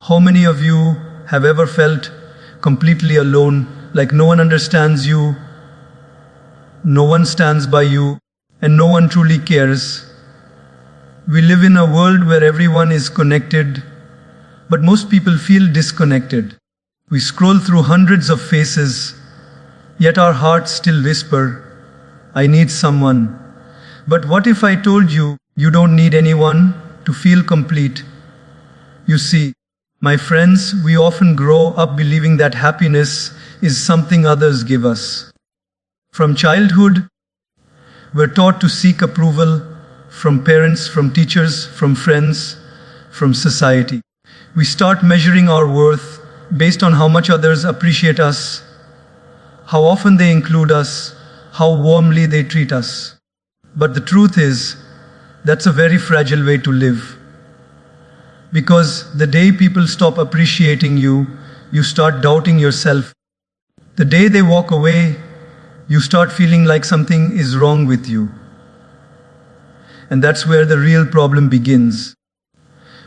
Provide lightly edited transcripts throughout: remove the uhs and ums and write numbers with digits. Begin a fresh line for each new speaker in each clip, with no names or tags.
How many of you have ever felt completely alone, like no one understands you, no one stands by you, and no one truly cares? We live in a world where everyone is connected, but most people feel disconnected. We scroll through hundreds of faces, yet our hearts still whisper, "I need someone." But what if I told you, you don't need anyone to feel complete? You see, my friends, we often grow up believing that happiness is something others give us. From childhood, we're taught to seek approval from parents, from teachers, from friends, from society. We start measuring our worth based on how much others appreciate us, how often they include us, how warmly they treat us. But the truth is, that's a very fragile way to live. Because the day people stop appreciating you, you start doubting yourself. The day they walk away, you start feeling like something is wrong with you. And that's where the real problem begins.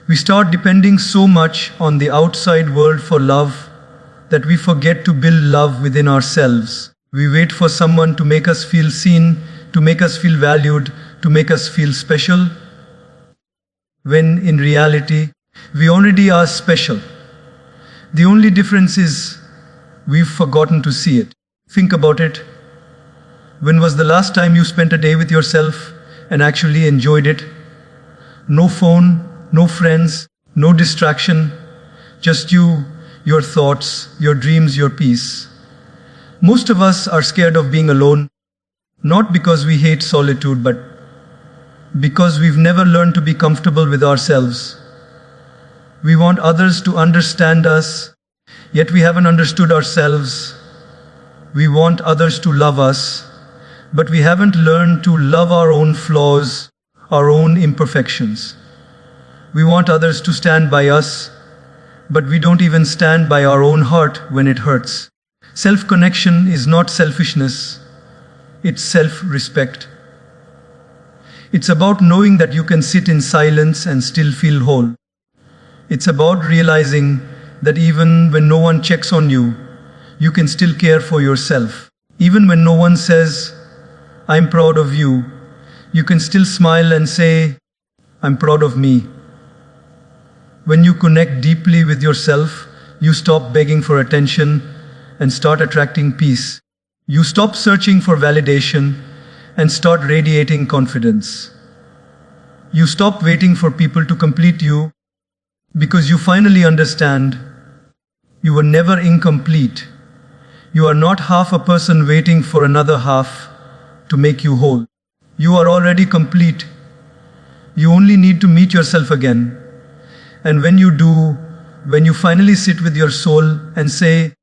We start depending so much on the outside world for love that we forget to build love within ourselves. We wait for someone to make us feel seen, to make us feel valued, to make us feel special, when in reality, we already are special. The only difference is we've forgotten to see it. Think about it. When was the last time you spent a day with yourself and actually enjoyed it? No phone, no friends, no distraction, just you, your thoughts, your dreams, your peace. Most of us are scared of being alone, not because we hate solitude, but because we've never learned to be comfortable with ourselves. We want others to understand us, yet we haven't understood ourselves. We want others to love us, but we haven't learned to love our own flaws, our own imperfections. We want others to stand by us, but we don't even stand by our own heart when it hurts. Self-connection is not selfishness, it's self-respect. It's about knowing that you can sit in silence and still feel whole. It's about realizing that even when no one checks on you, you can still care for yourself. Even when no one says, "I'm proud of you," you can still smile and say, "I'm proud of me." When you connect deeply with yourself, you stop begging for attention and start attracting peace. You stop searching for validation and start radiating confidence. You stop waiting for people to complete you because you finally understand you were never incomplete. You are not half a person waiting for another half to make you whole. You are already complete. You only need to meet yourself again. And when you do, when you finally sit with your soul and say,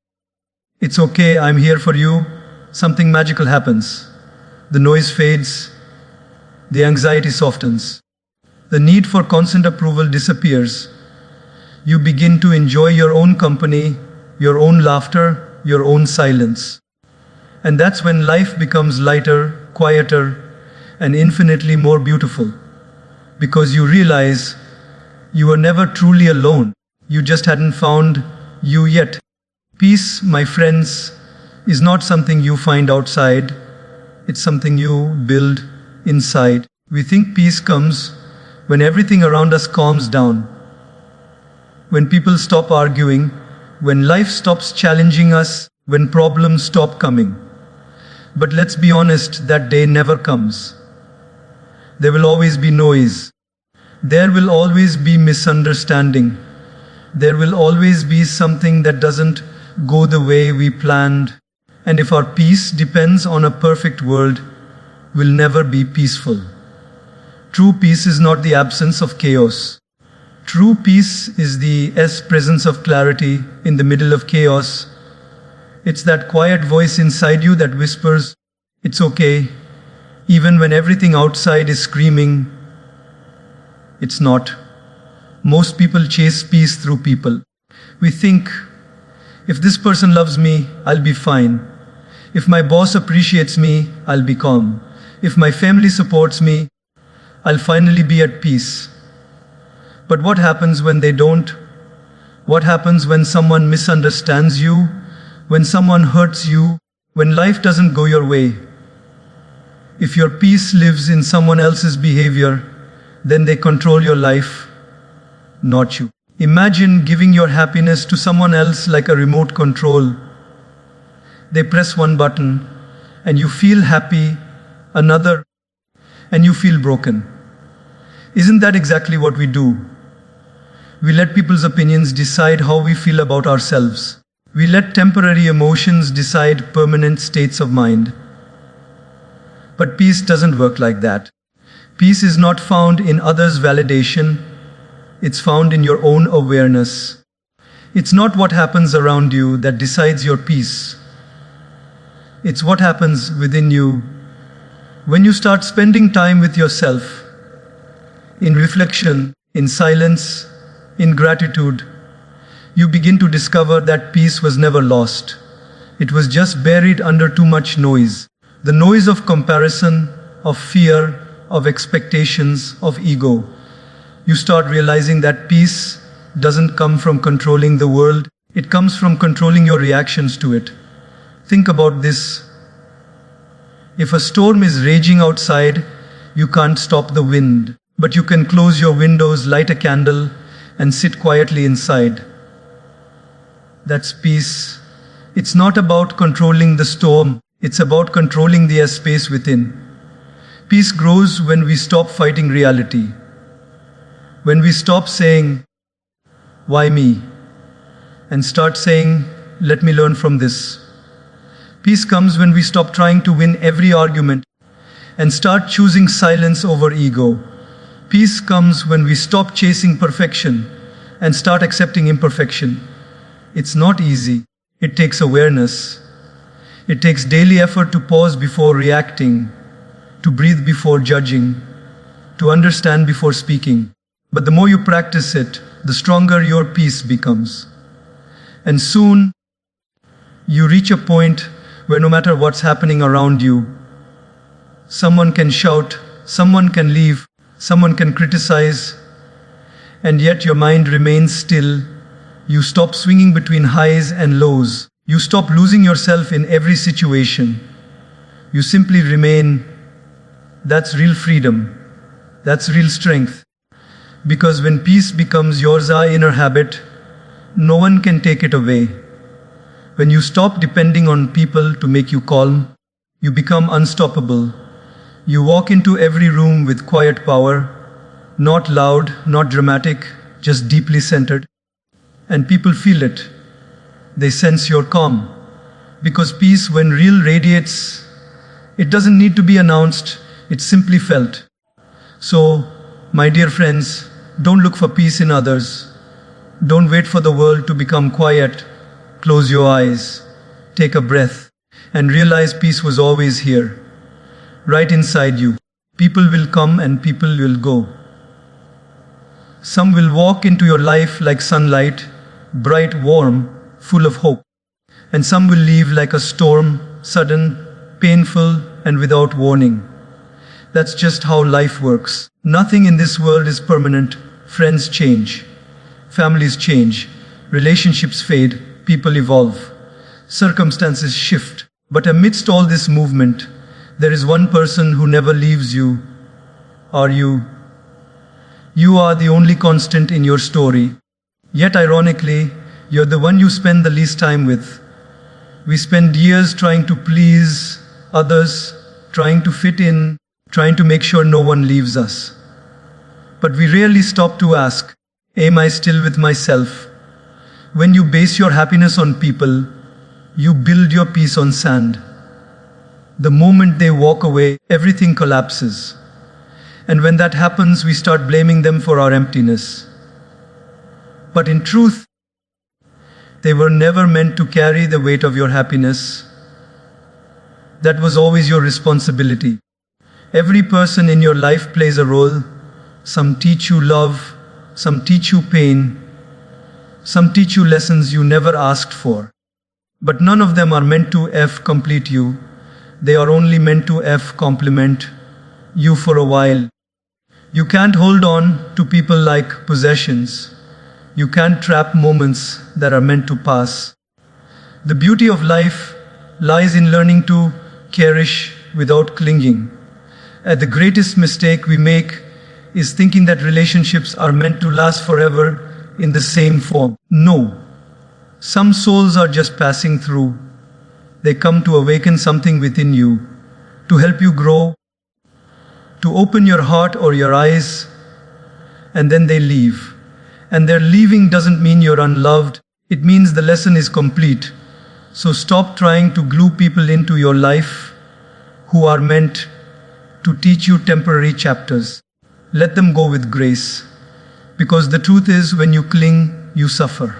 "It's okay, I'm here for you," something magical happens. The noise fades. The anxiety softens. The need for constant approval disappears. You begin to enjoy your own company, your own laughter, your own silence. And that's when life becomes lighter, quieter, and infinitely more beautiful. Because you realize you were never truly alone. You just hadn't found you yet. Peace, my friends, is not something you find outside. It's something you build inside. We think peace comes when everything around us calms down. When people stop arguing, when life stops challenging us, when problems stop coming. But let's be honest, that day never comes. There will always be noise. There will always be misunderstanding. There will always be something that doesn't go the way we planned. And if our peace depends on a perfect world, we'll never be peaceful. True peace is not the absence of chaos. True peace is the presence of clarity in the middle of chaos. It's that quiet voice inside you that whispers, "It's okay," even when everything outside is screaming, "It's not." Most people chase peace through people. We think, if this person loves me, I'll be fine. If my boss appreciates me, I'll be calm. If my family supports me, I'll finally be at peace. But what happens when they don't? What happens when someone misunderstands you, when someone hurts you, when life doesn't go your way? If your peace lives in someone else's behavior, then they control your life, not you. Imagine giving your happiness to someone else like a remote control. They press one button, and you feel happy, another, and you feel broken. Isn't that exactly what we do? We let people's opinions decide how we feel about ourselves. We let temporary emotions decide permanent states of mind. But peace doesn't work like that. Peace is not found in others' validation. It's found in your own awareness. It's not what happens around you that decides your peace. It's what happens within you. When you start spending time with yourself, in reflection, in silence, in gratitude, you begin to discover that peace was never lost. It was just buried under too much noise. The noise of comparison, of fear, of expectations, of ego. You start realizing that peace doesn't come from controlling the world, it comes from controlling your reactions to it. Think about this. If a storm is raging outside, you can't stop the wind, but you can close your windows, light a candle, and sit quietly inside. That's peace. It's not about controlling the storm, it's about controlling the space within. Peace grows when we stop fighting reality. When we stop saying, "Why me?" and start saying, "Let me learn from this." Peace comes when we stop trying to win every argument and start choosing silence over ego. Peace comes when we stop chasing perfection and start accepting imperfection. It's not easy. It takes awareness. It takes daily effort to pause before reacting, to breathe before judging, to understand before speaking. But the more you practice it, the stronger your peace becomes. And soon, you reach a point where no matter what's happening around you, someone can shout, someone can leave, someone can criticize, and yet your mind remains still. You stop swinging between highs and lows. You stop losing yourself in every situation. You simply remain. That's real freedom. That's real strength. Because when peace becomes yours, our inner habit, no one can take it away. When you stop depending on people to make you calm, you become unstoppable. You walk into every room with quiet power, not loud, not dramatic, just deeply centered. And people feel it. They sense your calm. Because peace, when real, radiates, it doesn't need to be announced, it's simply felt. So, my dear friends, don't look for peace in others. Don't wait for the world to become quiet. Close your eyes, take a breath, and realize peace was always here, right inside you. People will come and people will go. Some will walk into your life like sunlight, bright, warm, full of hope. And some will leave like a storm, sudden, painful, and without warning. That's just how life works. Nothing in this world is permanent. Friends change. Families change. Relationships fade. People evolve. Circumstances shift. But amidst all this movement, there is one person who never leaves you. Are you? You are the only constant in your story. Yet ironically, you're the one you spend the least time with. We spend years trying to please others, trying to fit in, trying to make sure no one leaves us. But we rarely stop to ask, am I still with myself? When you base your happiness on people, you build your peace on sand. The moment they walk away, everything collapses. And when that happens, we start blaming them for our emptiness. But in truth, they were never meant to carry the weight of your happiness. That was always your responsibility. Every person in your life plays a role. Some teach you love, some teach you pain, some teach you lessons you never asked for. But none of them are meant to complete you. They are only meant to complement you for a while. You can't hold on to people like possessions. You can't trap moments that are meant to pass. The beauty of life lies in learning to cherish without clinging. The greatest mistake we make is thinking that relationships are meant to last forever in the same form. No. Some souls are just passing through. They come to awaken something within you, to help you grow, to open your heart or your eyes, and then they leave. And their leaving doesn't mean you're unloved, it means the lesson is complete. So stop trying to glue people into your life who are meant to teach you temporary chapters. Let them go with grace. Because the truth is, when you cling, you suffer.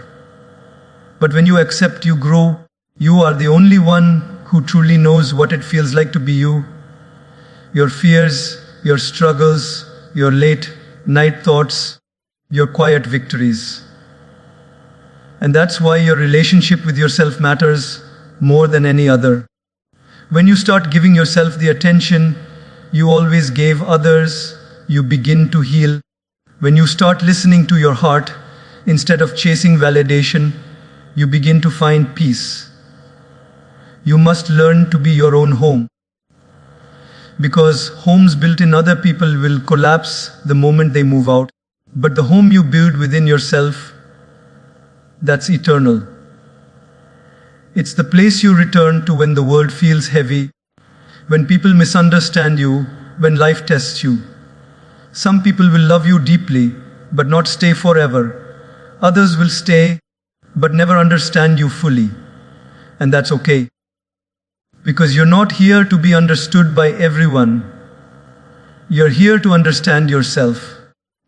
But when you accept, you grow. You are the only one who truly knows what it feels like to be you. Your fears, your struggles, your late night thoughts, your quiet victories. And that's why your relationship with yourself matters more than any other. When you start giving yourself the attention you always gave others, you begin to heal. When you start listening to your heart instead of chasing validation, you begin to find peace. You must learn to be your own home. Because homes built in other people will collapse the moment they move out. But the home you build within yourself, that's eternal. It's the place you return to when the world feels heavy, when people misunderstand you, when life tests you. Some people will love you deeply, but not stay forever. Others will stay, but never understand you fully. And that's okay. Because you're not here to be understood by everyone. You're here to understand yourself.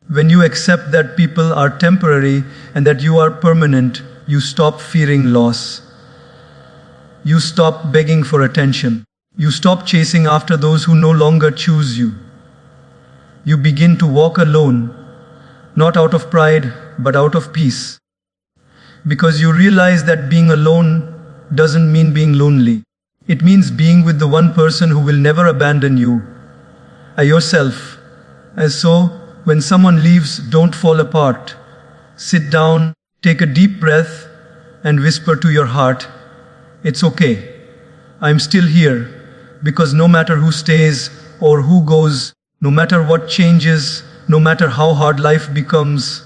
When you accept that people are temporary and that you are permanent, you stop fearing loss. You stop begging for attention. You stop chasing after those who no longer choose you. You begin to walk alone, not out of pride, but out of peace. Because you realize that being alone doesn't mean being lonely. It means being with the one person who will never abandon you, yourself. And so, when someone leaves, don't fall apart. Sit down, take a deep breath, and whisper to your heart, "It's okay. I'm still here." Because no matter who stays or who goes, no matter what changes, no matter how hard life becomes,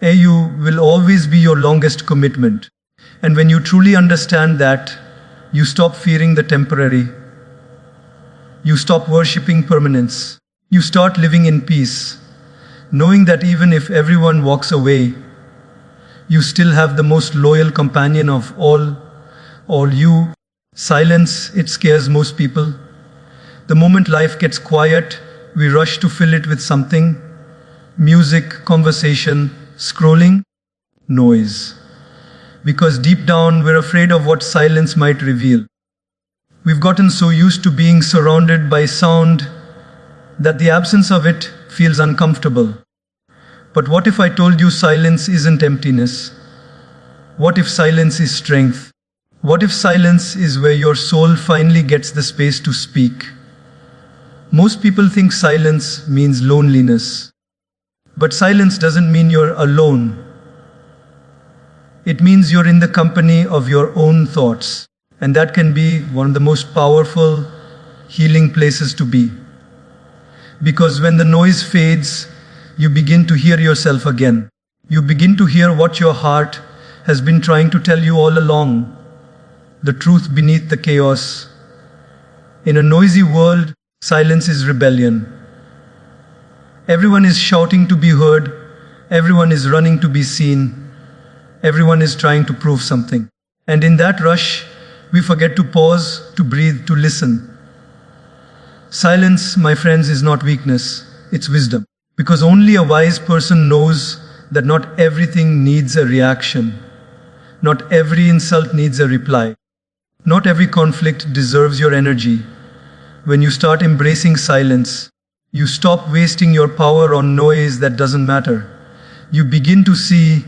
you will always be your longest commitment. And when you truly understand that, you stop fearing the temporary. You stop worshipping permanence. You start living in peace, knowing that even if everyone walks away, you still have the most loyal companion of all you. Silence, it scares most people. The moment life gets quiet, we rush to fill it with something. Music, conversation, scrolling, noise. Because deep down, we're afraid of what silence might reveal. We've gotten so used to being surrounded by sound that the absence of it feels uncomfortable. But what if I told you silence isn't emptiness? What if silence is strength? What if silence is where your soul finally gets the space to speak? Most people think silence means loneliness. But silence doesn't mean you're alone. It means you're in the company of your own thoughts. And that can be one of the most powerful, healing places to be. Because when the noise fades, you begin to hear yourself again. You begin to hear what your heart has been trying to tell you all along. The truth beneath the chaos. In a noisy world, silence is rebellion. Everyone is shouting to be heard. Everyone is running to be seen. Everyone is trying to prove something. And in that rush, we forget to pause, to breathe, to listen. Silence, my friends, is not weakness, it's wisdom. Because only a wise person knows that not everything needs a reaction. Not every insult needs a reply. Not every conflict deserves your energy. When you start embracing silence, you stop wasting your power on noise that doesn't matter. You begin to see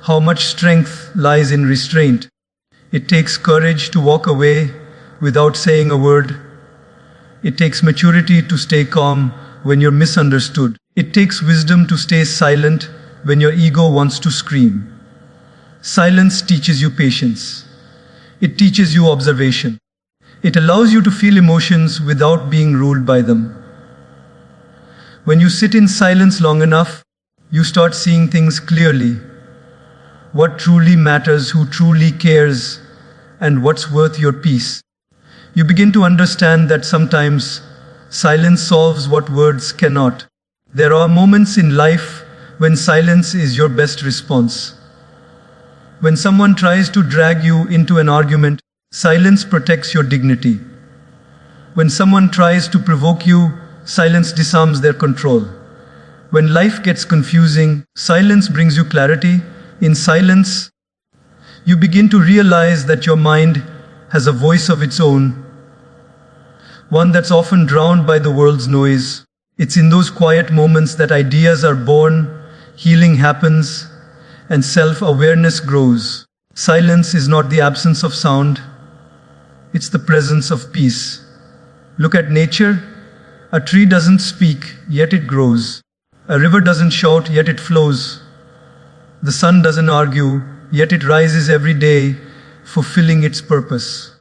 how much strength lies in restraint. It takes courage to walk away without saying a word. It takes maturity to stay calm when you're misunderstood. It takes wisdom to stay silent when your ego wants to scream. Silence teaches you patience. It teaches you observation. It allows you to feel emotions without being ruled by them. When you sit in silence long enough, you start seeing things clearly. What truly matters, who truly cares, and what's worth your peace. You begin to understand that sometimes silence solves what words cannot. There are moments in life when silence is your best response. When someone tries to drag you into an argument, silence protects your dignity. When someone tries to provoke you, silence disarms their control. When life gets confusing, silence brings you clarity. In silence, you begin to realize that your mind has a voice of its own, one that's often drowned by the world's noise. It's in those quiet moments that ideas are born, healing happens, and self-awareness grows. Silence is not the absence of sound, it's the presence of peace. Look at nature. A tree doesn't speak, yet it grows. A river doesn't shout, yet it flows. The sun doesn't argue, yet it rises every day, fulfilling its purpose.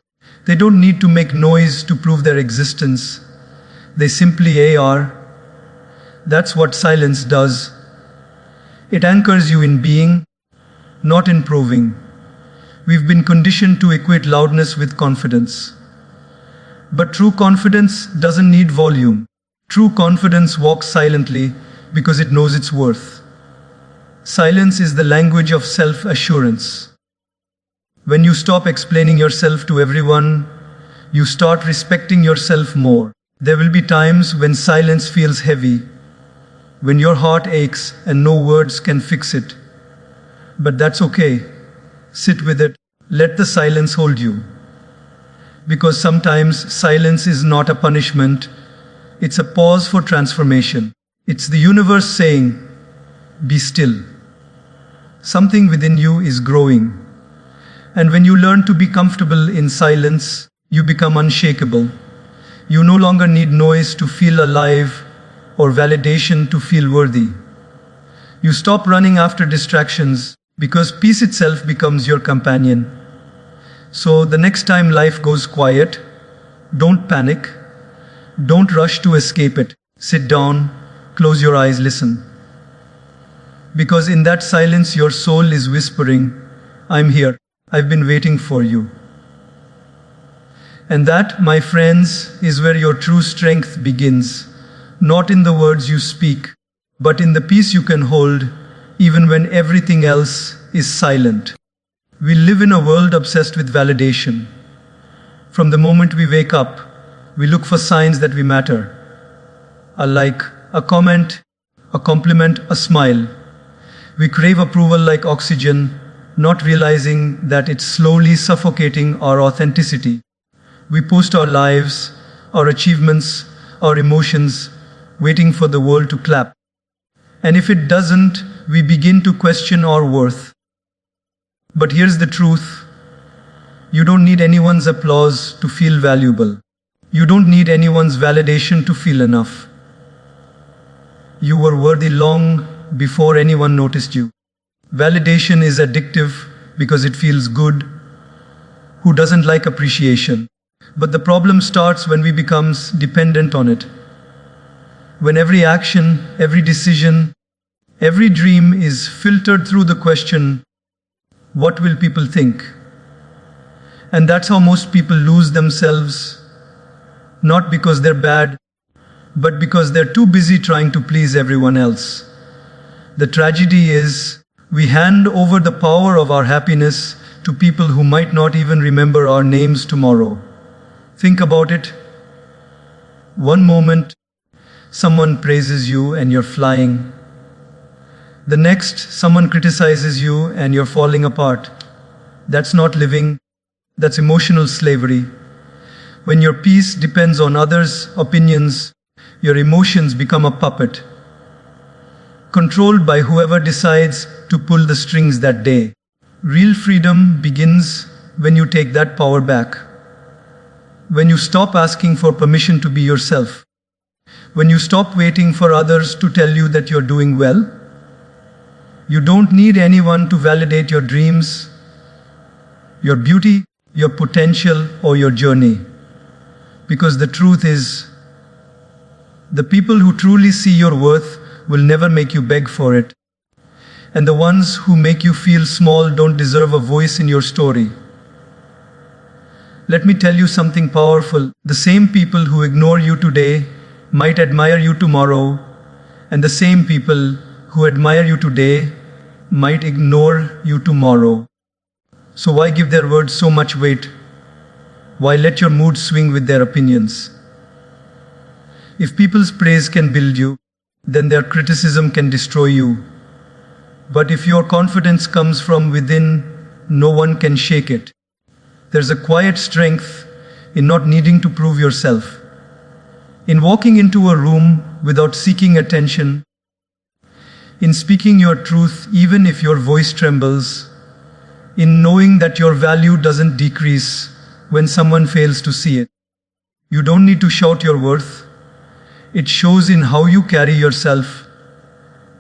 They don't need to make noise to prove their existence. They simply are. That's what silence does. It anchors you in being, not in proving. We've been conditioned to equate loudness with confidence. But true confidence doesn't need volume. True confidence walks silently because it knows its worth. Silence is the language of self-assurance. When you stop explaining yourself to everyone, you start respecting yourself more. There will be times when silence feels heavy, when your heart aches and no words can fix it. But that's okay. Sit with it. Let the silence hold you. Because sometimes silence is not a punishment, it's a pause for transformation. It's the universe saying, be still. Something within you is growing. And when you learn to be comfortable in silence, you become unshakable. You no longer need noise to feel alive or validation to feel worthy. You stop running after distractions because peace itself becomes your companion. So the next time life goes quiet, don't panic. Don't rush to escape it. Sit down, close your eyes, listen. Because in that silence your soul is whispering, I'm here, I've been waiting for you. And that, my friends, is where your true strength begins. Not in the words you speak, but in the peace you can hold, even when everything else is silent. We live in a world obsessed with validation. From the moment we wake up, we look for signs that we matter. A like, a comment, a compliment, a smile. We crave approval like oxygen, not realizing that it's slowly suffocating our authenticity. We post our lives, our achievements, our emotions, waiting for the world to clap. And if it doesn't, we begin to question our worth. But here's the truth. You don't need anyone's applause to feel valuable. You don't need anyone's validation to feel enough. You were worthy long before anyone noticed you. Validation is addictive because it feels good. Who doesn't like appreciation? But the problem starts when we become dependent on it. When every action, every decision, every dream is filtered through the question, what will people think? And that's how most people lose themselves, not because they're bad, but because they're too busy trying to please everyone else. The tragedy is, we hand over the power of our happiness to people who might not even remember our names tomorrow. Think about it. One moment, someone praises you and you're flying. The next, someone criticizes you and you're falling apart. That's not living, that's emotional slavery. When your peace depends on others' opinions, your emotions become a puppet, controlled by whoever decides to pull the strings that day. Real freedom begins when you take that power back. When you stop asking for permission to be yourself. When you stop waiting for others to tell you that you're doing well. You don't need anyone to validate your dreams, your beauty, your potential, or your journey. Because the truth is, the people who truly see your worth will never make you beg for it. And the ones who make you feel small don't deserve a voice in your story. Let me tell you something powerful. The same people who ignore you today might admire you tomorrow, and the same people who admire you today might ignore you tomorrow. So why give their words so much weight? Why let your mood swing with their opinions? If people's praise can build you, then their criticism can destroy you. But if your confidence comes from within, no one can shake it. There's a quiet strength in not needing to prove yourself, in walking into a room without seeking attention, in speaking your truth even if your voice trembles, in knowing that your value doesn't decrease when someone fails to see it. You don't need to shout your worth. It shows in how you carry yourself,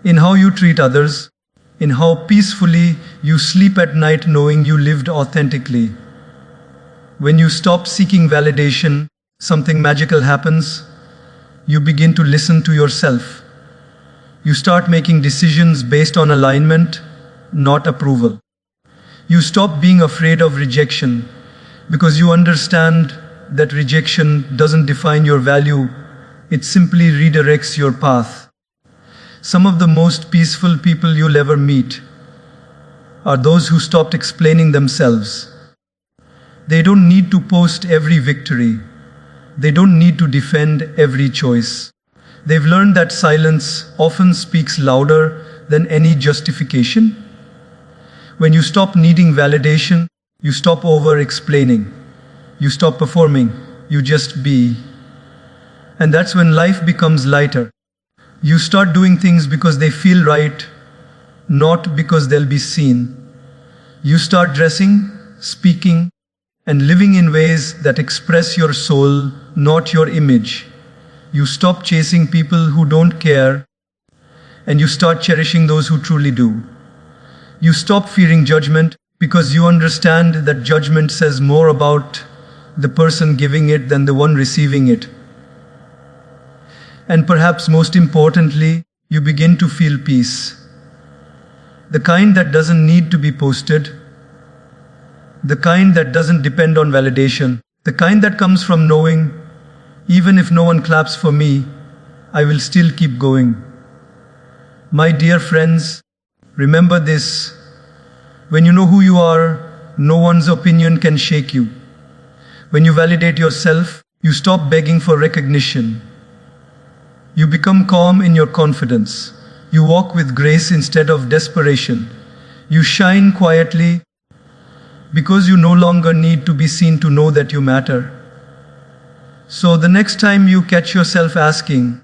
in how you treat others, in how peacefully you sleep at night knowing you lived authentically. When you stop seeking validation, something magical happens. You begin to listen to yourself. You start making decisions based on alignment, not approval. You stop being afraid of rejection because you understand that rejection doesn't define your value, it simply redirects your path. Some of the most peaceful people you'll ever meet are those who stopped explaining themselves. They don't need to post every victory. They don't need to defend every choice. They've learned that silence often speaks louder than any justification. When you stop needing validation, you stop over-explaining. You stop performing. You just be. And that's when life becomes lighter. You start doing things because they feel right, not because they'll be seen. You start dressing, speaking, and living in ways that express your soul, not your image. You stop chasing people who don't care, and you start cherishing those who truly do. You stop fearing judgment because you understand that judgment says more about the person giving it than the one receiving it. And perhaps most importantly, you begin to feel peace. The kind that doesn't need to be posted, the kind that doesn't depend on validation, the kind that comes from knowing, even if no one claps for me, I will still keep going. My dear friends, remember this: when you know who you are, no one's opinion can shake you. When you validate yourself, you stop begging for recognition. You become calm in your confidence. You walk with grace instead of desperation. You shine quietly because you no longer need to be seen to know that you matter. So the next time you catch yourself asking,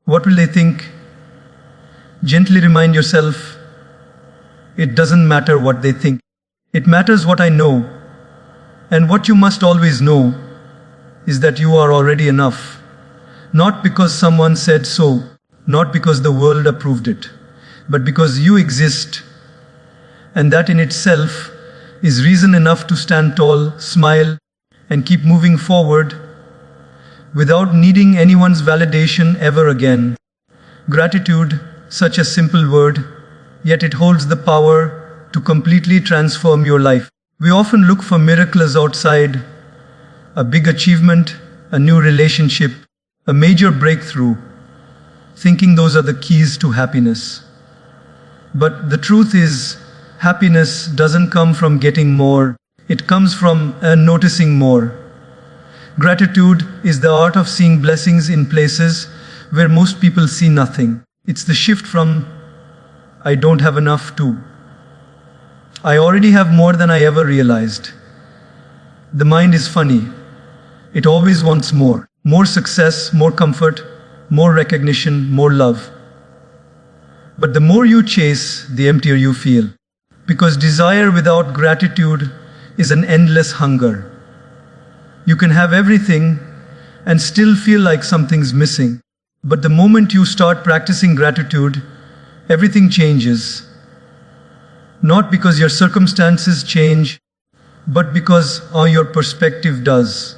"What will they think?" gently remind yourself, it doesn't matter what they think. It matters what I know. And what you must always know is that you are already enough. Not because someone said so, not because the world approved it, but because you exist. And that in itself is reason enough to stand tall, smile, and keep moving forward without needing anyone's validation ever again. Gratitude, such a simple word, yet it holds the power to completely transform your life. We often look for miracles outside, a big achievement, a new relationship, a major breakthrough, thinking those are the keys to happiness. But the truth is, happiness doesn't come from getting more, it comes from noticing more. Gratitude is the art of seeing blessings in places where most people see nothing. It's the shift from "I don't have enough" to "I already have more than I ever realized." The mind is funny. It always wants more. More success, more comfort, more recognition, more love. But the more you chase, the emptier you feel. Because desire without gratitude is an endless hunger. You can have everything and still feel like something's missing. But the moment you start practicing gratitude, everything changes. Not because your circumstances change, but because your perspective does.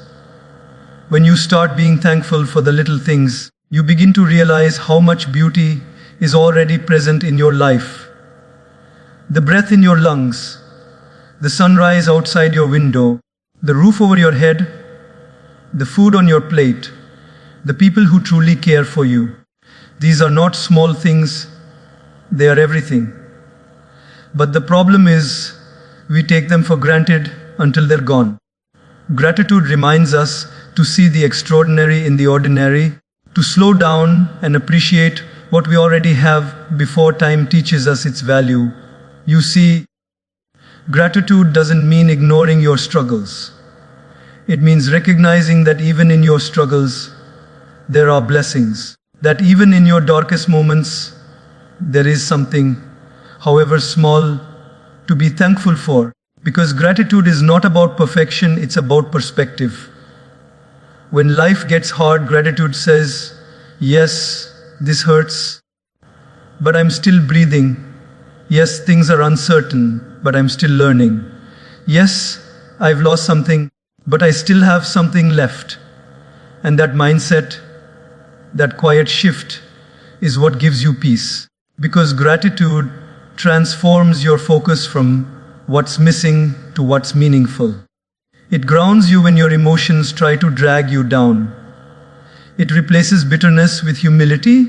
When you start being thankful for the little things, you begin to realize how much beauty is already present in your life. The breath in your lungs, the sunrise outside your window, the roof over your head, the food on your plate, the people who truly care for you. These are not small things, they are everything. But the problem is, we take them for granted until they're gone. Gratitude reminds us to see the extraordinary in the ordinary, to slow down and appreciate what we already have before time teaches us its value. You see, gratitude doesn't mean ignoring your struggles. It means recognizing that even in your struggles, there are blessings. That even in your darkest moments, there is something, however small, to be thankful for. Because gratitude is not about perfection, it's about perspective. When life gets hard, gratitude says, yes, this hurts, but I'm still breathing. Yes, things are uncertain, but I'm still learning. Yes, I've lost something, but I still have something left. And that mindset, that quiet shift, is what gives you peace. Because gratitude transforms your focus from what's missing to what's meaningful. It grounds you when your emotions try to drag you down. It replaces bitterness with humility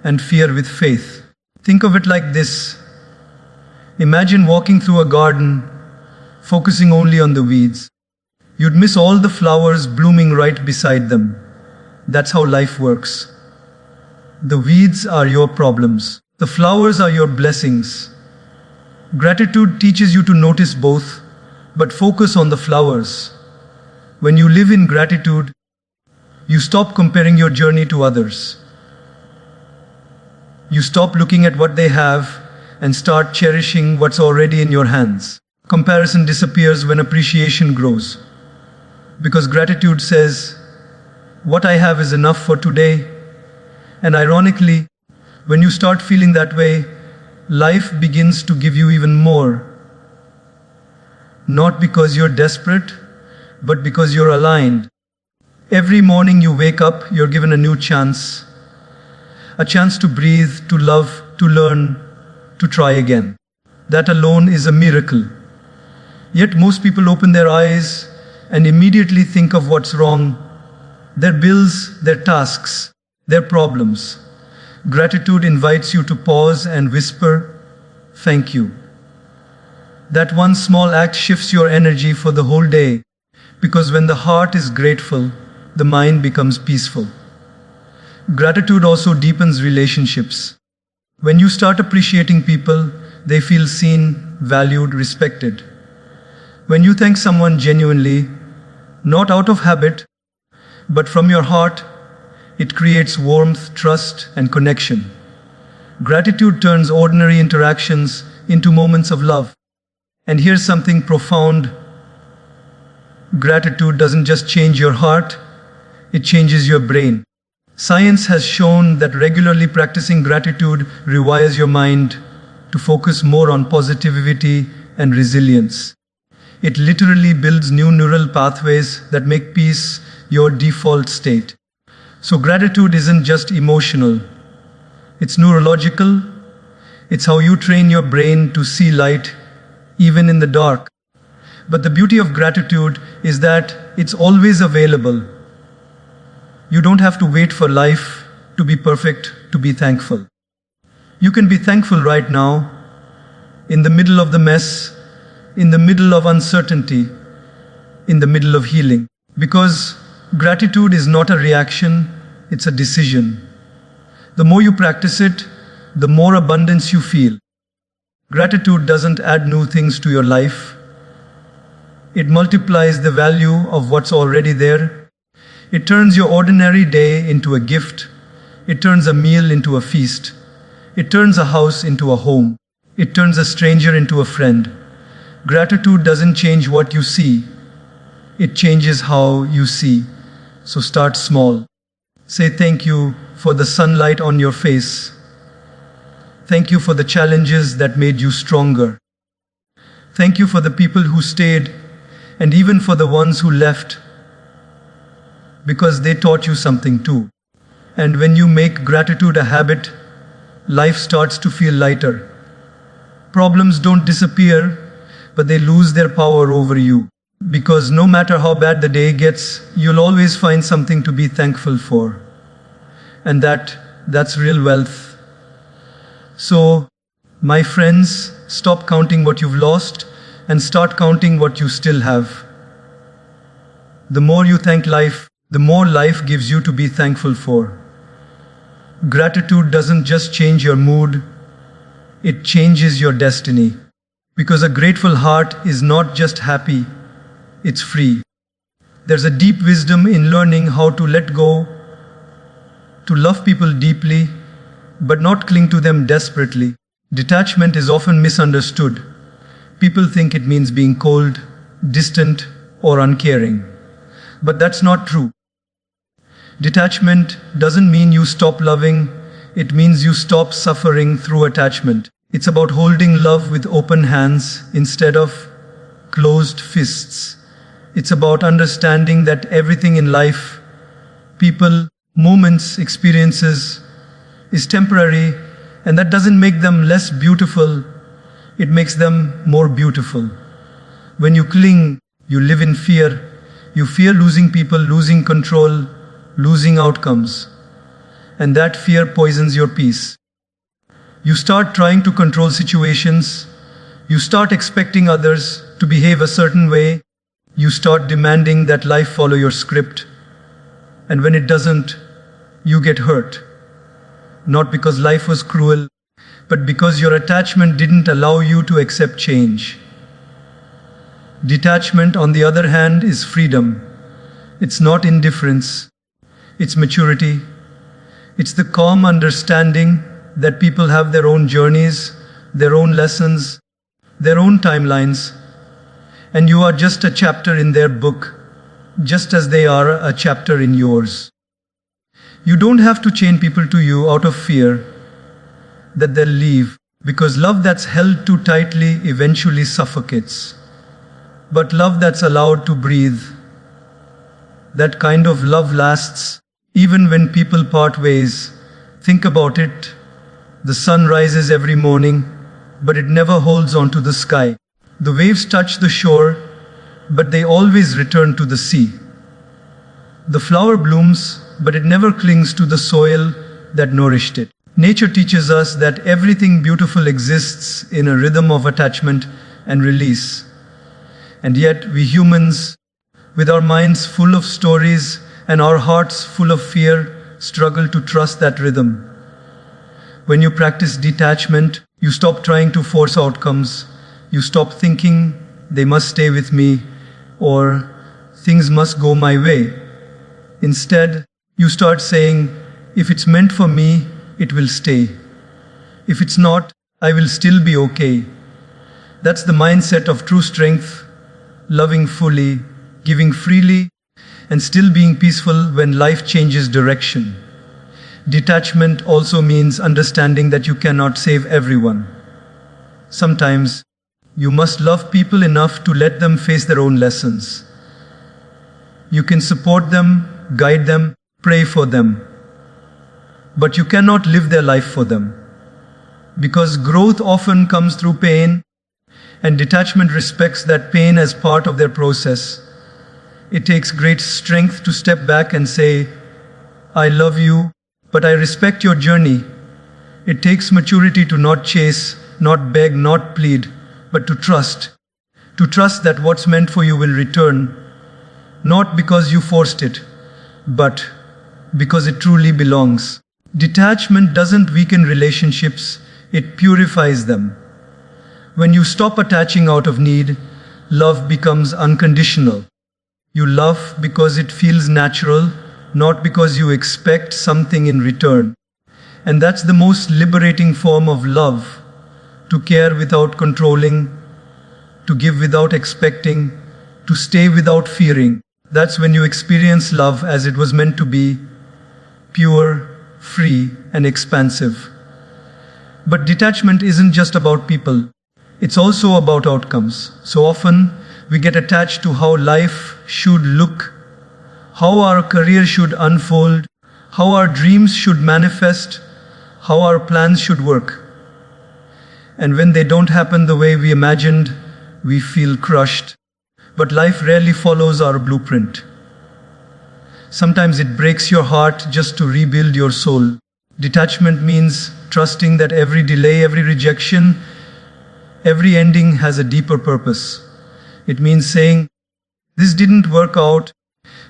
and fear with faith. Think of it like this. Imagine walking through a garden, focusing only on the weeds. You'd miss all the flowers blooming right beside them. That's how life works. The weeds are your problems. The flowers are your blessings. Gratitude teaches you to notice both, but focus on the flowers. When you live in gratitude, you stop comparing your journey to others. You stop looking at what they have and start cherishing what's already in your hands. Comparison disappears when appreciation grows. Because gratitude says, what I have is enough for today. And ironically, when you start feeling that way, life begins to give you even more. Not because you're desperate, but because you're aligned. Every morning you wake up, you're given a new chance. A chance to breathe, to love, to learn, to try again. That alone is a miracle. Yet most people open their eyes and immediately think of what's wrong, their bills, their tasks, their problems. Gratitude invites you to pause and whisper, thank you. That one small act shifts your energy for the whole day, because when the heart is grateful, the mind becomes peaceful. Gratitude also deepens relationships. When you start appreciating people, they feel seen, valued, respected. When you thank someone genuinely, not out of habit, but from your heart, it creates warmth, trust, and connection. Gratitude turns ordinary interactions into moments of love. And here's something profound. Gratitude doesn't just change your heart, it changes your brain. Science has shown that regularly practicing gratitude rewires your mind to focus more on positivity and resilience. It literally builds new neural pathways that make peace your default state. So gratitude isn't just emotional, it's neurological. It's how you train your brain to see light even in the dark. But the beauty of gratitude is that it's always available. You don't have to wait for life to be perfect to be thankful. You can be thankful right now, in the middle of the mess, in the middle of uncertainty, in the middle of healing. Because gratitude is not a reaction, it's a decision. The more you practice it, the more abundance you feel. Gratitude doesn't add new things to your life. It multiplies the value of what's already there. It turns your ordinary day into a gift. It turns a meal into a feast. It turns a house into a home. It turns a stranger into a friend. Gratitude doesn't change what you see. It changes how you see. So start small. Say thank you for the sunlight on your face. Thank you for the challenges that made you stronger. Thank you for the people who stayed, and even for the ones who left, because they taught you something too. And when you make gratitude a habit, life starts to feel lighter. Problems don't disappear, but they lose their power over you. Because no matter how bad the day gets, you'll always find something to be thankful for. And that's real wealth. So, my friends, stop counting what you've lost and start counting what you still have. The more you thank life, the more life gives you to be thankful for. Gratitude doesn't just change your mood, it changes your destiny. Because a grateful heart is not just happy, it's free. There's a deep wisdom in learning how to let go, to love people deeply, but not cling to them desperately. Detachment is often misunderstood. People think it means being cold, distant, or uncaring. But that's not true. Detachment doesn't mean you stop loving, it means you stop suffering through attachment. It's about holding love with open hands instead of closed fists. It's about understanding that everything in life, people, moments, experiences, is temporary, and that doesn't make them less beautiful, it makes them more beautiful. When you cling, you live in fear. You fear losing people, losing control, losing outcomes. And that fear poisons your peace. You start trying to control situations. You start expecting others to behave a certain way. You start demanding that life follow your script. And when it doesn't, you get hurt. Not because life was cruel, but because your attachment didn't allow you to accept change. Detachment, on the other hand, is freedom. It's not indifference. It's maturity. It's the calm understanding that people have their own journeys, their own lessons, their own timelines, and you are just a chapter in their book, just as they are a chapter in yours. You don't have to chain people to you out of fear that they'll leave, because love that's held too tightly eventually suffocates. But love that's allowed to breathe, that kind of love lasts even when people part ways. Think about it. The sun rises every morning, but it never holds onto the sky. The waves touch the shore, but they always return to the sea. The flower blooms, but it never clings to the soil that nourished it. Nature teaches us that everything beautiful exists in a rhythm of attachment and release. And yet we humans, with our minds full of stories and our hearts full of fear, struggle to trust that rhythm. When you practice detachment, you stop trying to force outcomes. You stop thinking, they must stay with me, or things must go my way. Instead, you start saying, if it's meant for me, it will stay. If it's not, I will still be okay. That's the mindset of true strength, loving fully, giving freely, and still being peaceful when life changes direction. Detachment also means understanding that you cannot save everyone. Sometimes, you must love people enough to let them face their own lessons. You can support them, guide them, pray for them. But you cannot live their life for them. Because growth often comes through pain, and detachment respects that pain as part of their process. It takes great strength to step back and say, I love you, but I respect your journey. It takes maturity to not chase, not beg, not plead, but to trust. To trust that what's meant for you will return, not because you forced it, but because it truly belongs. Detachment doesn't weaken relationships, it purifies them. When you stop attaching out of need, love becomes unconditional. You love because it feels natural, not because you expect something in return. And that's the most liberating form of love, to care without controlling, to give without expecting, to stay without fearing. That's when you experience love as it was meant to be, pure, free, and expansive. But detachment isn't just about people. It's also about outcomes. So often we get attached to how life should look, how our career should unfold, how our dreams should manifest, how our plans should work. And when they don't happen the way we imagined, we feel crushed. But life rarely follows our blueprint. Sometimes it breaks your heart just to rebuild your soul. Detachment means trusting that every delay, every rejection, every ending has a deeper purpose. It means saying, this didn't work out,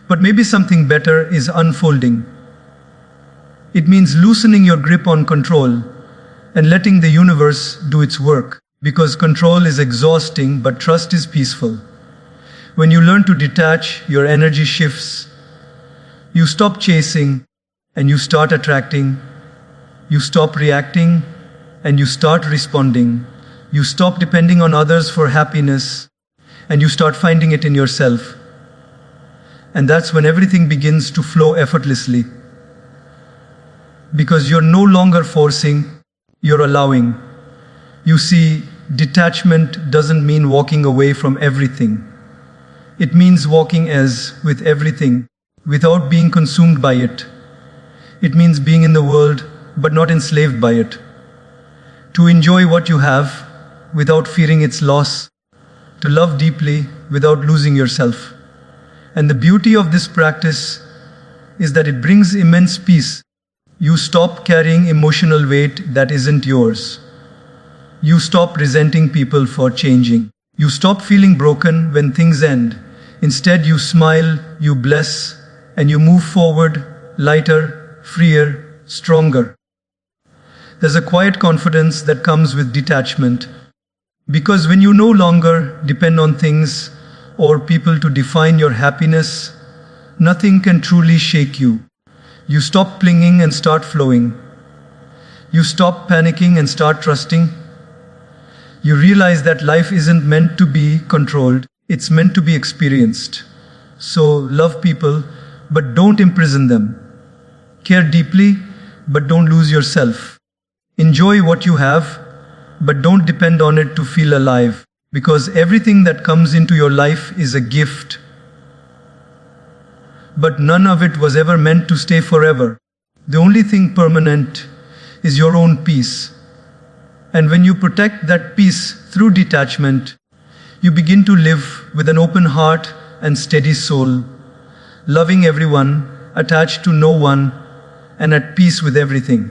but maybe something better is unfolding. It means loosening your grip on control and letting the universe do its work, because control is exhausting, but trust is peaceful. When you learn to detach, your energy shifts. You stop chasing and you start attracting. You stop reacting and you start responding. You stop depending on others for happiness and you start finding it in yourself. And that's when everything begins to flow effortlessly. Because you're no longer forcing, you're allowing. You see, detachment doesn't mean walking away from everything. It means walking as with everything, without being consumed by it. It means being in the world, but not enslaved by it. To enjoy what you have, without fearing its loss. To love deeply, without losing yourself. And the beauty of this practice is that it brings immense peace. You stop carrying emotional weight that isn't yours. You stop resenting people for changing. You stop feeling broken when things end. Instead, you smile, you bless, and you move forward, lighter, freer, stronger. There's a quiet confidence that comes with detachment. Because when you no longer depend on things or people to define your happiness, nothing can truly shake you. You stop clinging and start flowing. You stop panicking and start trusting. You realize that life isn't meant to be controlled, it's meant to be experienced. So love people, but don't imprison them. Care deeply, but don't lose yourself. Enjoy what you have, but don't depend on it to feel alive. Because everything that comes into your life is a gift. But none of it was ever meant to stay forever. The only thing permanent is your own peace. And when you protect that peace through detachment, you begin to live with an open heart and steady soul, loving everyone, attached to no one, and at peace with everything.